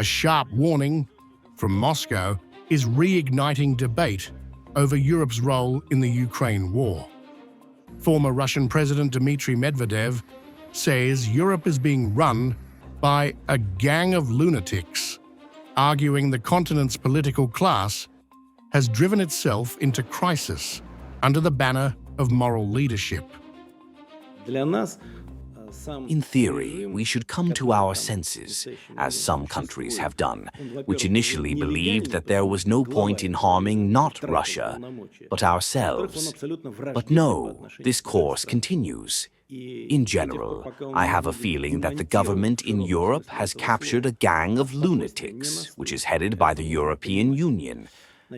A sharp warning from Moscow is reigniting debate over Europe's role in the Ukraine war. Former Russian President Dmitry Medvedev says Europe is being run by a gang of lunatics, arguing the continent's political class has driven itself into crisis under the banner of moral leadership. In theory, we should come to our senses, as some countries have done, which initially believed that there was no point in harming not Russia, but ourselves. But no, this course continues. In general, I have a feeling that the government in Europe has captured a gang of lunatics, which is headed by the European Union.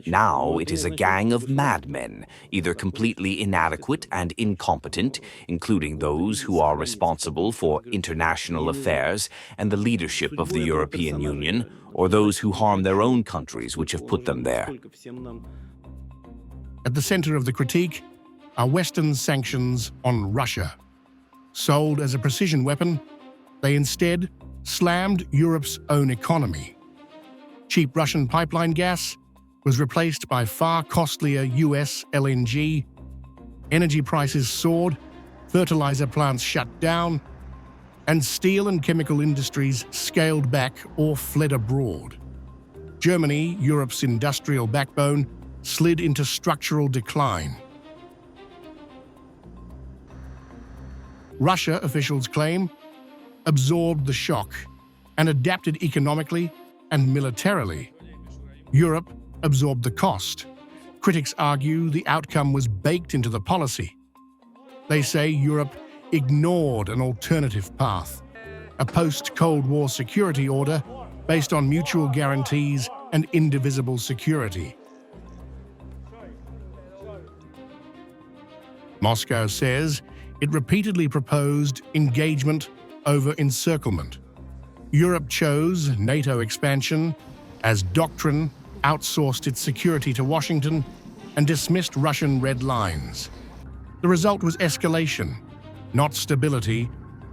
Now it is a gang of madmen, either completely inadequate and incompetent, including those who are responsible for international affairs and the leadership of the European Union, or those who harm their own countries which have put them there. At the center of the critique are Western sanctions on Russia. Sold as a precision weapon, they instead slammed Europe's own economy. Cheap Russian pipeline gas was replaced by far costlier US LNG, energy prices soared, fertilizer plants shut down, and steel and chemical industries scaled back or fled abroad. Germany, Europe's industrial backbone, slid into structural decline. Russia, officials claim, absorbed the shock and adapted economically and militarily. Europe absorbed the cost. Critics argue the outcome was baked into the policy. They say Europe ignored an alternative path, a post-Cold War security order based on mutual guarantees and indivisible security. Moscow says it repeatedly proposed engagement over encirclement. Europe chose NATO expansion as doctrine, outsourced its security to Washington, and dismissed Russian red lines. The result was escalation, not stability,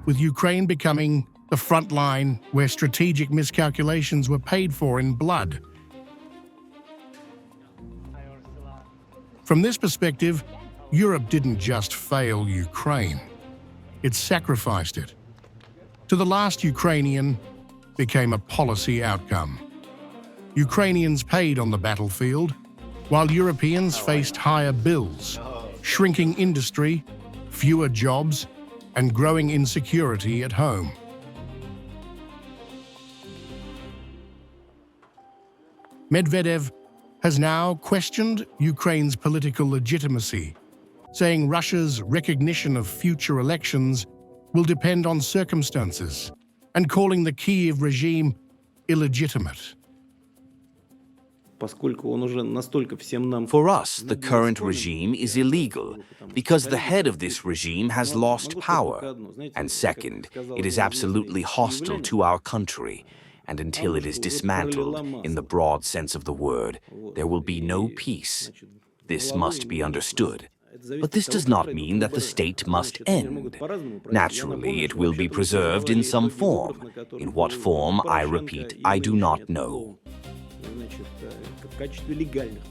with Ukraine becoming the front line where strategic miscalculations were paid for in blood. From this perspective, Europe didn't just fail Ukraine, it sacrificed it. To the last Ukrainian became a policy outcome. Ukrainians paid on the battlefield, while Europeans faced higher bills, shrinking industry, fewer jobs, and growing insecurity at home. Medvedev has now questioned Ukraine's political legitimacy, saying Russia's recognition of future elections will depend on circumstances, and calling the Kyiv regime illegitimate. For us, the current regime is illegal because the head of this regime has lost power. And second, it is absolutely hostile to our country. And until it is dismantled, in the broad sense of the word, there will be no peace. This must be understood. But this does not mean that the state must end. Naturally, it will be preserved in some form. In what form, I repeat, I do not know. В качестве легальных